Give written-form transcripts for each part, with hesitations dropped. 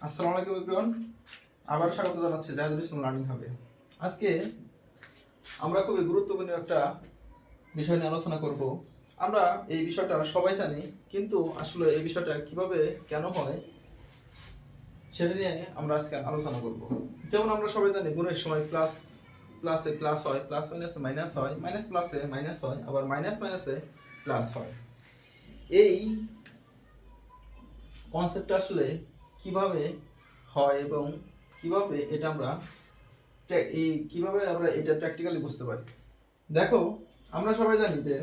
আসসালামু আলাইকুম এভরিওয়ান, আবার স্বাগত জানাচ্ছি জাহিদুল ইসলাম লার্নিং হাবে। আজকে আমরা খুবই গুরুত্বপূর্ণ একটা বিষয় নিয়ে আলোচনা করব। আমরা এই বিষয়টা সবাই জানি, কিন্তু আসলে এই বিষয়টা কিভাবে কেন হয় সেটা নিয়ে আমরা আজকে আলোচনা করব। যেমন আমরা সবাই জানি গুণের সময় প্লাস প্লাসে প্লাস হয়, প্লাস মাইনাসে মাইনাস হয়, মাইনাস প্লাসে মাইনাস হয়, আবার মাইনাস মাইনাসে প্লাস হয়। এই কনসেপ্টটা আসলে কিভাবে হয় এবং কিভাবে এটা আমরা এটা প্র্যাকটিক্যালি বুঝতে পারি। দেখো, আমরা সবাই জানি যে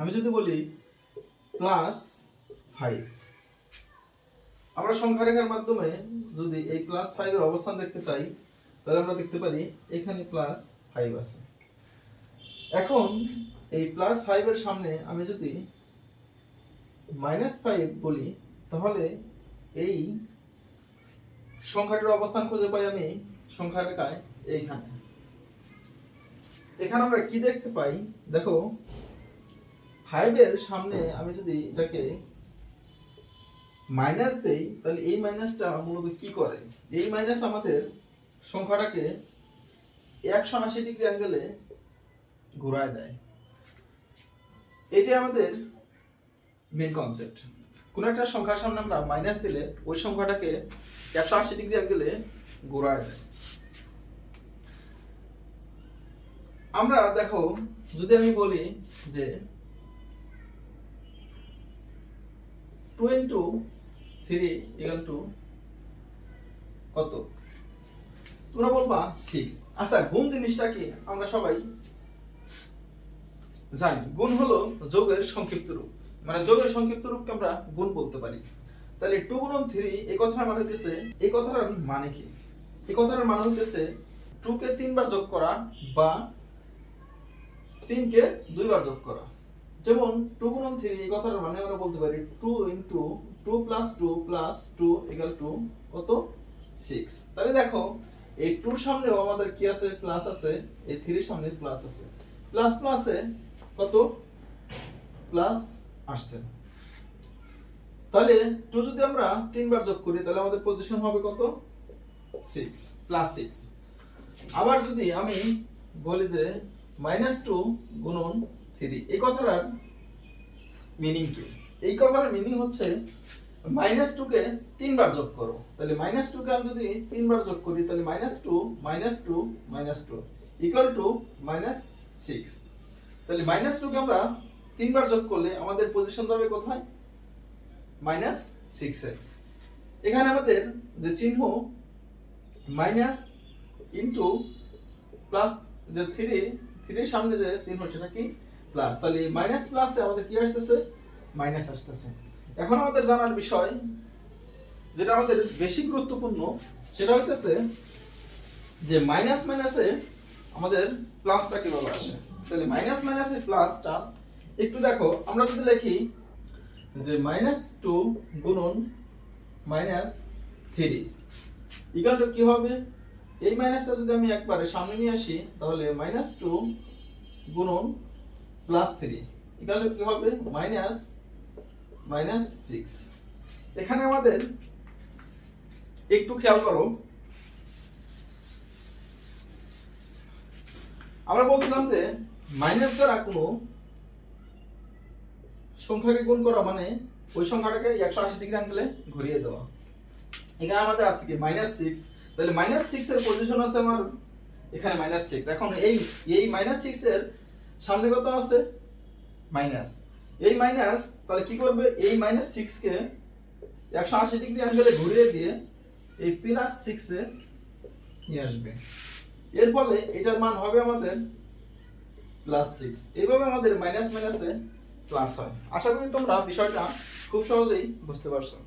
আমি যদি বলি +5, আমরা সংখ্যা রেখার মাধ্যমে যদি এই +5 এর অবস্থান দেখতে চাই, তাহলে আমরা দেখতে পারি এখানে +5 আছে। এখন এই +5 এর সামনে আমি যদি -5 বলি, তাহলে এই সংখ্যাটির অবস্থান খুঁজে পাই আমি সংখ্যা রেখায় এইখানে। এখানে আমরা কি দেখতে পাই? দেখো, 5 এর সামনে আমি যদি এটাকে মাইনাস দেই, তাহলে এই মাইনাসটা মূলত কি করে? এই মাইনাস আমাদের সংখ্যাটাকে 180 ডিগ্রি অ্যাঙ্গেলে ঘোরায় দেয়। এটাই আমাদের মেন কনসেপ্ট। কোন একটা সংখ্যার সামনে আমরা মাইনাস দিলে ওই সংখ্যাটাকে 180 ডিগ্রি অ্যাঙ্গেলে ঘোরায় দেয়। আমরা দেখো, যদি আমি বলি যে 2 into 3 = কত? তোমরা বলবা 6। আচ্ছা, গুণ জিনিসটা কি আমরা সবাই জানি। গুণ হলো যোগের সংক্ষিপ্ত রূপ, মানে যোগের সংক্ষিপ্ত রূপকে আমরা গুণ বলতে পারি। তাহলে 2 গুণন 3 এই কথাটার মানে হইতেছে, এই কথাটার মানে কি? এই কথাটার মানে হইতেছে 2 কে 3 বার যোগ করা বা 3 কে 2 বার যোগ করা। যেমন 2 গুণন 3 এই কথাটার মানে আমরা বলতে পারি 2 into 2 plus 2 plus 2 = কত? 6। তাহলে দেখো, এই 2 এর সামনেও আমাদের কি আছে? প্লাস আছে। এই 3 এর সামনে প্লাস আছে। প্লাস প্লাসে কত? প্লাস আসছে। তাহলে 2 যদি আমরা 3 বার যোগ করি, তাহলে আমাদের পজিশন হবে কত? 6 +6। আবার যদি আমি বলি যে -2 গুণন 3, এই কথাটার মিনিং কি? এই কথার মিনিং হচ্ছে -2 কে 3 বার যোগ করো। তাহলে -2 কে আমি যদি 3 বার যোগ করি, তাহলে -2 -2 -2 = -6। তাহলে -2 কে আমরা 3 বার যোগ করলে আমাদের পজিশন হবে কোথায়? -6 এ। এখানে আমাদের যে চিহ্ন মাইনাস ইনটু প্লাস, যে 3 এর সামনে যে চিহ্ন সেটা কি? প্লাস। তাহলে মাইনাস প্লাসে আমাদের কি আসতেছে? মাইনাস আসতেছে। এখন আমাদের জানার বিষয়, যেটা আমাদের বেশি গুরুত্বপূর্ণ, সেটা হইতেছে যে মাইনাস মাইনাসে আমাদের প্লাসটা কিভাবে আসে। তাহলে মাইনাস মাইনাসে প্লাসটা একটু দেখো, আমরা যদি লিখি যে -2 গুণন -3 = কি হবে? এই মাইনাসটা যদি আমি একবারে সামনে নিয়ে আসি, তাহলে -2 গুণন +3 = কি হবে? -6। এখানে আমাদের একটু খেয়াল করো, আমরা বলছিলাম যে মাইনাস দ্বারা কোনো সংখ্যাকে গুণ করা মানে ওই সংখ্যাটাকে 180 ডিগ্রি অ্যাঙ্গেলে ঘুরিয়ে দেওয়া। এখানে আমাদের আছে কি? -6। তাহলে -6 এর পজিশন আছে আমার এখানে -6। এখন এই -6 এর সামনে কত আছে? মাইনাস। এই মাইনাস তাহলে কি করবে? এই -6 কে 180 ডিগ্রি অ্যাঙ্গেলে ঘুরিয়ে দিয়ে এই +6 এ নিয়ে আসবে। এর ফলে এটার মান হবে আমাদের +6। এইভাবে আমাদের মাইনাস মাইনাসে প্লাস হয়। আশা করি তোমরা বিষয়টা খুব সহজেই বুঝতে পারছো।